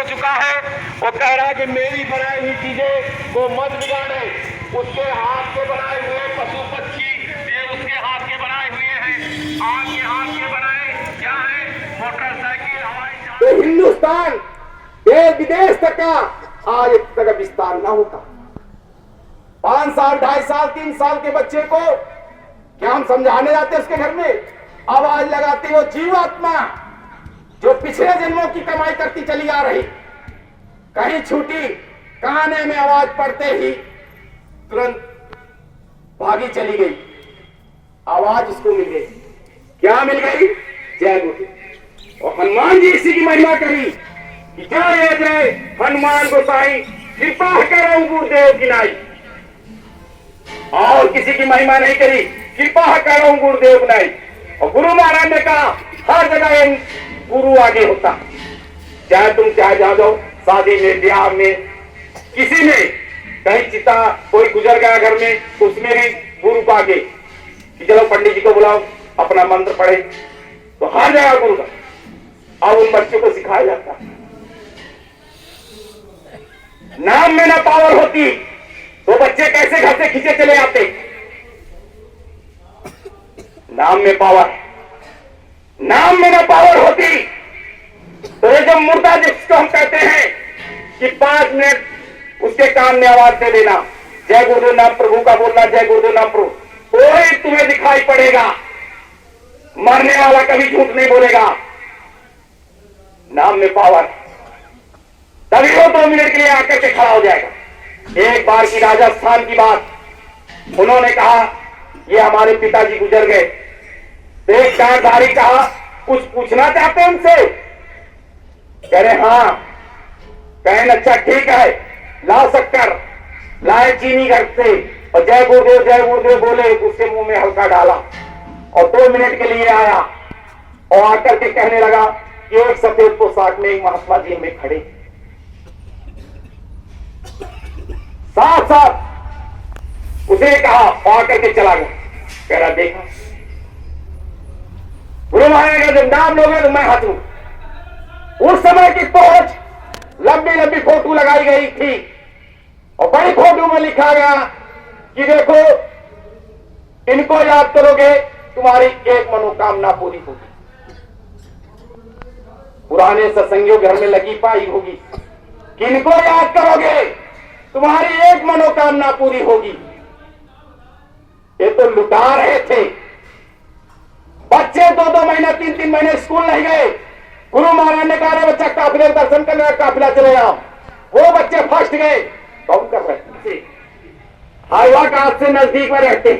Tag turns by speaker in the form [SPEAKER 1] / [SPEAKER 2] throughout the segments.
[SPEAKER 1] चुका है। वो कह रहा है कि मेरी बनाई हुई चीजें को मत बिगाड़े। उसके हाथ के बनाए हुए पशु पक्षी ये उसके हाथ के बनाए हुए हैं। आपके हाथ के बनाए क्या है? मोटरसाइकिल, हवाई जहाज।
[SPEAKER 2] तो हिंदुस्तान देश विदेश तक का आज एक तक विस्तार ना होता। 5 साल 2.5 साल 3 साल के बच्चे को क्या हम समझाने जाते उसके घर में आवाज लगाती वो जीवात्मा जो पिछले जन्मों की कमाई करती चली आ रही, कहीं छूटी, काने में आवाज पड़ते ही तुरंत भागी चली गई। आवाज उसको मिल गई। क्या मिल गई? जय गुरु। और हनुमान जी इसी की महिमा करी कि जय जय हनुमान गोसाई कृपा करो गुरुदेव की नाई। और किसी की महिमा नहीं करी, कृपा करो गुरुदेव की नाई। और गुरु महाराज ने कहा हर जगह गुरु आगे होता, चाहे तुम चाहे जा जाओ, शादी में ब्याह में किसी में, कहीं चिता कोई गुजर गया घर में, उसमें भी गुरु को आगे कि चलो पंडित जी को बुलाओ अपना मंत्र पढ़े। तो हर जगह गुरु का। अब उन बच्चों को सिखाया जाता। नाम में ना पावर होती तो बच्चे कैसे घर से खींचे चले आते। नाम में पावर, नाम में ना पावर होती तो ये जो मुर्दा जिसको हम कहते हैं कि 5 मिनट उसके कान में आवाज दे देना, जय गुरुदेव नाम प्रभु का बोलना, जय गुरुदेव नाम प्रभु, कोई तुम्हें दिखाई पड़ेगा। मरने वाला कभी झूठ नहीं बोलेगा। नाम में पावर, तभी वो 2 मिनट के लिए आकर के खड़ा हो जाएगा। एक बार की राजस्थान की बात, उन्होंने कहा ये हमारे पिताजी गुजर गए। तो एक कारधारी कहा कुछ पूछना चाहते हैं उनसे? कह रहे हाँ। कहें अच्छा ठीक है, ला शक्कर, लाए चीनी घर से और जय गुरुदेव बोले, उसके मुंह में हल्का डाला और 2 मिनट के लिए आया और आकर के कहने लगा कि एक सफेद पोशाक में एक महात्मा जी हमें खड़े, साथ साथ उसे कहा और आकर के चला गया। कह रहा देखा गुरु महाराज का जब नाम लोगे तो मैं हाथ लूं। उस समय की पहुंच लंबी लंबी फोटो लगाई गई थी और बड़ी फोटो में लिखा गया कि देखो इनको याद करोगे तुम्हारी एक मनोकामना पूरी होगी। पुराने सत्संगियों घर में लगी पाई होगी, किनको याद करोगे तुम्हारी एक मनोकामना पूरी होगी। ये तो लुटा रहे थे। बच्चे 2-2 महीने 3-3 महीने स्कूल नहीं गए। गुरु महाराज ने कहा बच्चा काफिले दर्शन करने का काफिला चले आओ। वो बच्चे फर्स्ट गए। कौन कर रहे थे? हाईवा घाट से नजदीक में रहते,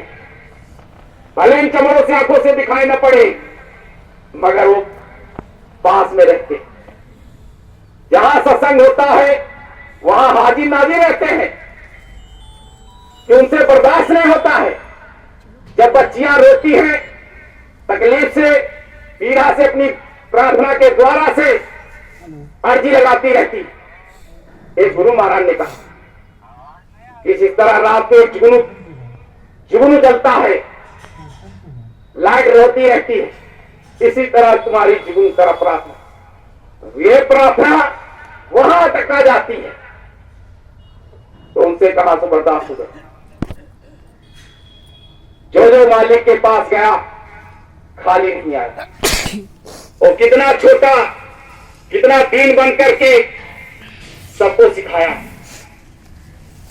[SPEAKER 2] भले इन चमड़ों से आंखों से दिखाई न पड़े, मगर वो पास में रहते। जहां सत्संग होता है वहां हाजिर नाजिर रहते हैं कि उनसे बर्दाश्त नहीं होता है। जब बच्चियां रोती हैं तकलीफ से, पीड़ा से, अपनी प्रार्थना के द्वारा से अर्जी लगाती रहती। एक गुरु महाराज ने कहा कि जिस तरह रात को जुगनू जलता है, लाइट रोती रहती है, इसी तरह तुम्हारी जुगनू तरह प्रार्थना, ये प्रार्थना वहां तक आ जाती है। तो उनसे कहा तो बर्दाश्त हो गया। जो मालिक के पास गया खाली नहीं आया। और कितना छोटा, कितना दीन बन करके सबको सिखाया।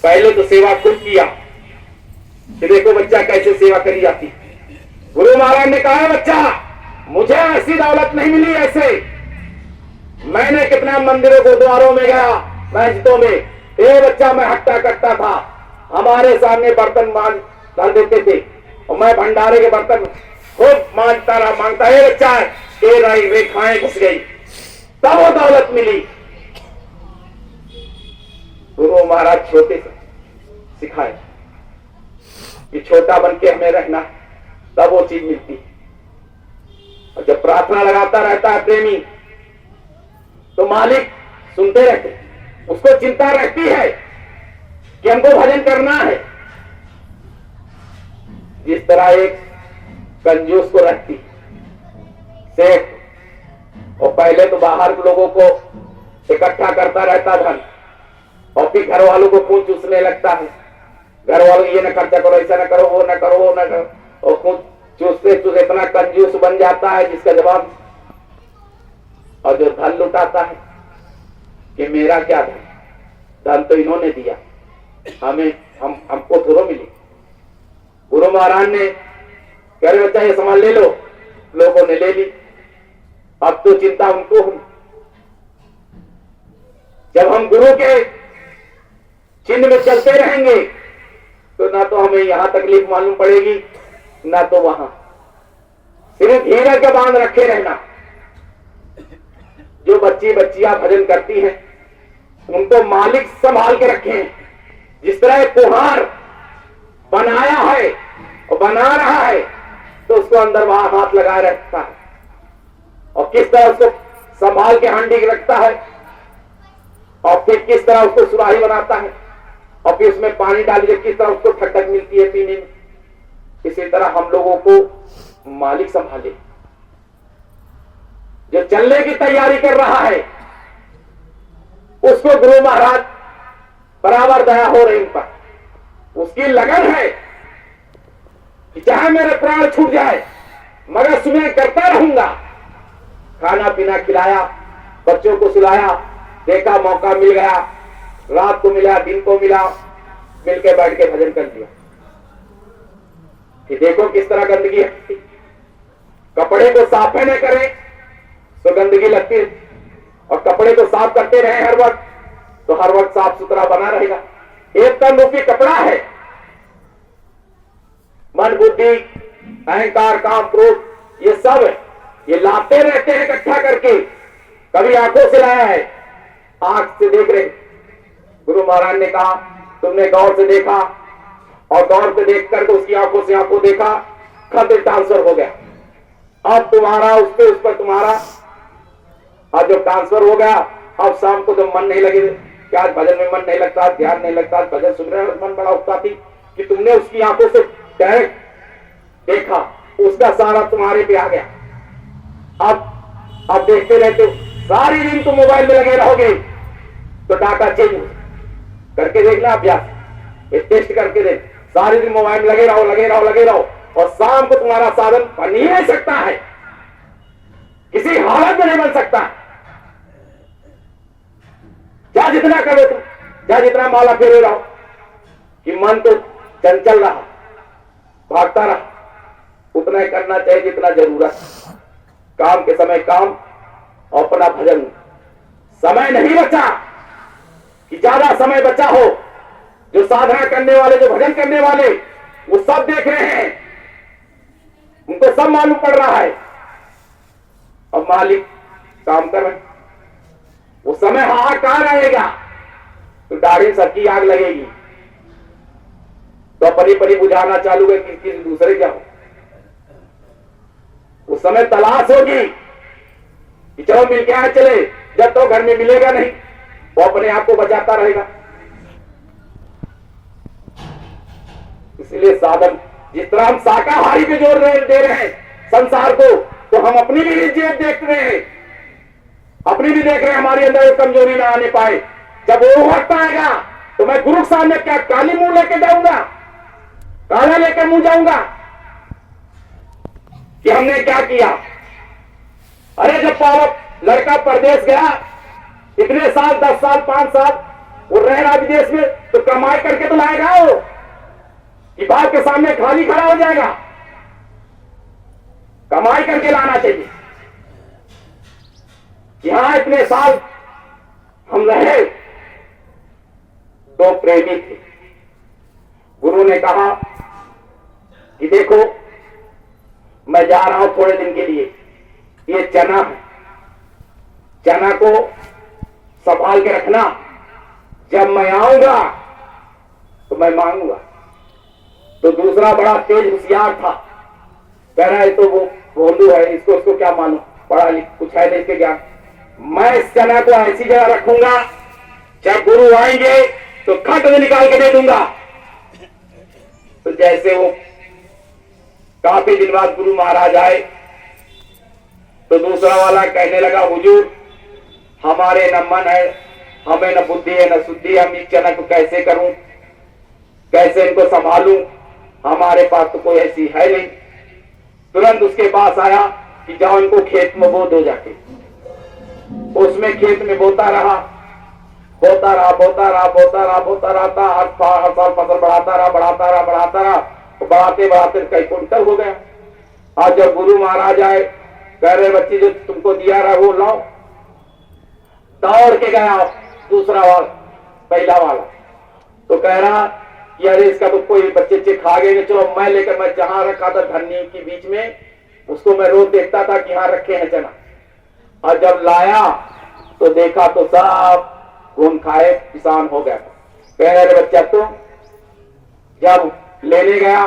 [SPEAKER 2] पहले तो सेवा खुद किया कि देखो बच्चा कैसे सेवा करी जाती। गुरु महाराज ने कहा बच्चा मुझे ऐसी दौलत नहीं मिली ऐसे। मैंने कितना मंदिरों गुरुद्वारों में गया, मस्जिदों में, ये बच्चा मैं हट्टा कट्टा था, हमारे सामने बर्तन डाल देते थे और मैं भंडारे के बर्तन खूब मांगता रहा, मांगता है बच्चा ये रही वे खाएं घुस गई, तब वो दौलत मिली। गुरु महाराज छोटे से सिखाए कि छोटा बन के हमें रहना, तब वो चीज मिलती। और जब प्रार्थना लगाता रहता है प्रेमी तो मालिक सुनते रहते, उसको चिंता रहती है कि हमको भजन करना है। जिस तरह एक कंजूस को रहती सेठ, और पहले तो बाहर के लोगों को इकट्ठा करता रहता धन, और फिर घर वालों को खून चूसने लगता है। घर वालों ये न खर्चा करो, ऐसा न करो, वो न करो, वो न करो, और खून चूसते चूसते इतना कंजूस बन जाता है जिसका जवाब। और जो धन लुटाता है कि मेरा क्या धन, धन तो इन्होंने दिया, हमें हमको थोड़ा मिली। गुरु महाराज ने कह रहे बच्चा ये सामान ले लो, लोगों ने ले ली, अब तो चिंता उनको हुई। जब हम गुरु के चिन्ह में चलते रहेंगे तो ना तो हमें यहां तकलीफ मालूम पड़ेगी, ना तो वहां। सिर्फ हीरा के बांध रखे रहना। जो बच्चियां भजन करती हैं उनको मालिक संभाल के रखे हैं। जिस तरह एक कुम्हार बनाया है और बना रहा है तो उसको अंदर बाहर हाथ लगाए रखता है, और किस तरह उसको संभाल के हांडी रखता है, और फिर किस तरह उसको सुराही बनाता है, और फिर उसमें पानी डालिए किस तरह उसको ठंडक मिलती है पीने में। इसी तरह हम लोगों को मालिक संभाले। जो चलने की तैयारी कर रहा है उसको गुरु महाराज बराबर दया हो रही उन पर, उसकी लगन है कि चाहे मेरे प्राण छूट जाए मगर सुबह करता रहूंगा। खाना पीना खिलाया, बच्चों को सुलाया, देखा मौका मिल गया, रात को मिला, दिन को मिला, मिलके बैठ के भजन कर दिया। कि देखो किस तरह गंदगी है। कपड़े को साफ न करें तो गंदगी लगती है, और कपड़े को साफ करते रहे हर वक्त तो हर वक्त साफ सुथरा बना रहेगा। एक तन रूपी कपड़ा है मन, बुद्धि, अहंकार, काम, क्रोध, ये सब है, ये लाते रहते हैं इकट्ठा करके। कभी आंखों से लाया है, आंख से देख रहे। गुरु महाराज ने कहा तुमने गौर से देखा, और गौर से देख करके उसकी आंखों से आंखों देखा, खत ट्रांसफर हो गया। अब तुम्हारा उस पर तुम्हारा, और जब ट्रांसफर हो गया, अब शाम को जब मन नहीं लगे, क्या आज भजन में मन नहीं लगता, ध्यान नहीं लगता, भजन सुन रहे मन बड़ा उठता थी कि तुमने उसकी आंखों से डायरेक्ट देखा, उसका सारा तुम्हारे पे आ गया। अब देखते रहते सारी दिन तुम मोबाइल में लगे रहोगे तो डाटा चेंज करके देखना, अभ्यास टेस्ट करके देख। सारी दिन मोबाइल में लगे रहो, और शाम को तुम्हारा साधन बन ही नहीं सकता है, किसी हालत में नहीं बन सकता। जा जितना करो तुम, जा जितना माला फेरे रहो, कि मन तो चंचल रहा, भागता रहा, उतना ही करना चाहिए जितना जरूरत। काम के समय काम, और अपना भजन। समय नहीं बचा कि ज्यादा समय बचा हो। जो साधना करने वाले, जो भजन करने वाले, वो सब देख रहे हैं, उनको सब मालूम पड़ रहा है, और मालिक काम कर रहे। वो समय हाहाकार आएगा तो दाढ़ी सबकी आग लगेगी, तो परी बुझाना चालू है किसी दूसरे क्या हो। उस समय तलाश होगी कि चलो मिल के आए चले, जब तो घर में मिलेगा नहीं, वो अपने आप को बचाता रहेगा। इसलिए साधन, जिस तरह हम शाकाहारी पे जोर दे रहे हैं संसार को, तो हम अपनी भी इज्जत देख रहे हैं, अपनी भी देख रहे हैं, हमारे अंदर कमजोरी ना आने पाए। जब वो वक्त आएगा तो मैं गुरु सामने क्या काली मुंह लेके जाऊंगा, काला लेकर मुंह जाऊंगा कि हमने क्या किया। अरे जब पावक लड़का परदेश गया, इतने साल, 10 साल, 5 साल वो रह रहा विदेश में, तो कमाई करके तो लाएगा वो, कि बाप के सामने खाली खड़ा हो जाएगा। कमाई करके लाना चाहिए। यहां इतने साल हम रहे, तो प्रेमी थे। गुरु ने कहा कि देखो मैं जा रहा हूं थोड़े दिन के लिए, ये चना है, चना को संभाल के रखना, जब मैं आऊंगा तो मैं मांगूंगा। तो दूसरा बड़ा तेज होशियार था, कह रहा है तो वो भोंदू है, इसको क्या मालूम, पढ़ा लिख कुछ है नहीं इसके ज्ञान। मैं इस चना को ऐसी जगह रखूंगा, जब गुरु आएंगे तो खट में निकाल के दे दूंगा। तो जैसे वो काफी दिन बाद गुरु महाराज आए तो दूसरा वाला कहने लगा, हुजूर हमारे न मन है, हमें न बुद्धि है न शुद्धि, हम इस चना को कैसे करूं, कैसे इनको संभालूं, हमारे पास तो कोई ऐसी है नहीं। तुरंत उसके पास आया कि जाओ इनको खेत में बो दो जाके। उसमें खेत में बोता रहा, बोता रहा, बोता रहा, बोता रहा, बोता रहा, हर साल फसल बढ़ाता रहा, बढ़ाता रहा, बढ़ाता रहा, तो बढ़ाते बढ़ाते कई कुंटल हो गया। आज जब गुरु महाराज आए, कह रहे बच्ची जो तुमको दिया रहा वो लाओ, दौड़ के गया दूसरा वाला, पहला वाला तो कह रहा कि अरे इसका तो कोई बच्चे खा गए, चलो मैं लेकर, मैं जहां रखा था धरनी के बीच में, उसको मैं रोज देखता था कि यहाँ रखे हैं चना, और जब लाया तो देखा तो सब घूम खाए किसान हो गया। कह रहे बच्चा तुम, जब लेने गया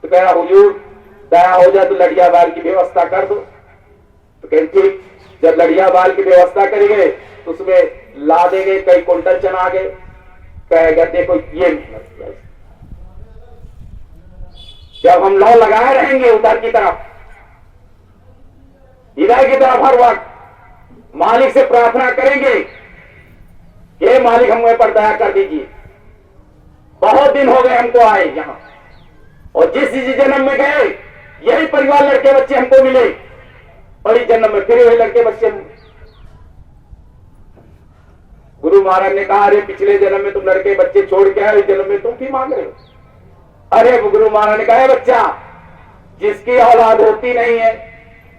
[SPEAKER 2] तो कह रहा हुजूर दया हो जाए तो लड़िया बाल की व्यवस्था कर दो। तो कह ठीक, जब लड़िया बाल की व्यवस्था करी गए तो उसमें ला दे गए, कई कुंटल चना आ गए। कहेगा देखो ये मेहनत किया, जब हम लौ लगाए रहेंगे उधर की तरफ, इधर की तरफ हर वक्त मालिक से प्रार्थना करेंगे कि मालिक हमें पर दया कर दीजिए, बहुत दिन हो गए हमको आए यहां, और जिस जन्म में गए यही परिवार लड़के बच्चे हमको मिले, और इस जन्म में फिर वही लड़के बच्चे। गुरु महाराज ने कहा अरे पिछले जन्म में तुम लड़के बच्चे छोड़ के आए, इस जन्म में तुम भी मांग रहे हो। अरे गुरु महाराज ने कहा बच्चा, जिसकी औलाद होती नहीं है,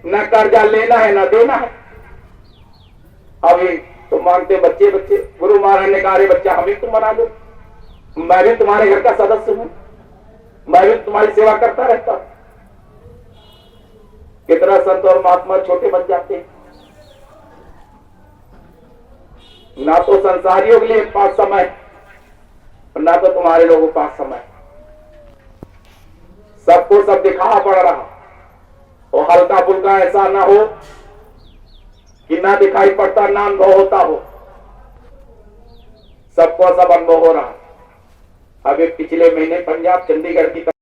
[SPEAKER 2] न कर्जा लेना है न देना है, अभी तुम मांगते बच्चे बच्चे। गुरु महाराज ने कहा अरे बच्चा हमें तुम बना दो, मैं भी तुम्हारे घर का सदस्य हूं, मैं भी तुम्हारी सेवा करता रहता हूं। कितना संत और महात्मा छोटे बन जाते हैं, ना तो संसारियों के लिए पास समय, ना तो तुम्हारे लोगों के पास समय, सबको सब दिखाना पड़ रहा, और हल्का फुल्का ऐसा ना हो कि ना दिखाई पड़ता ना अनुभव होता हो, सबको सब अनुभव हो रहा। अभी पिछले महीने पंजाब चंडीगढ़ की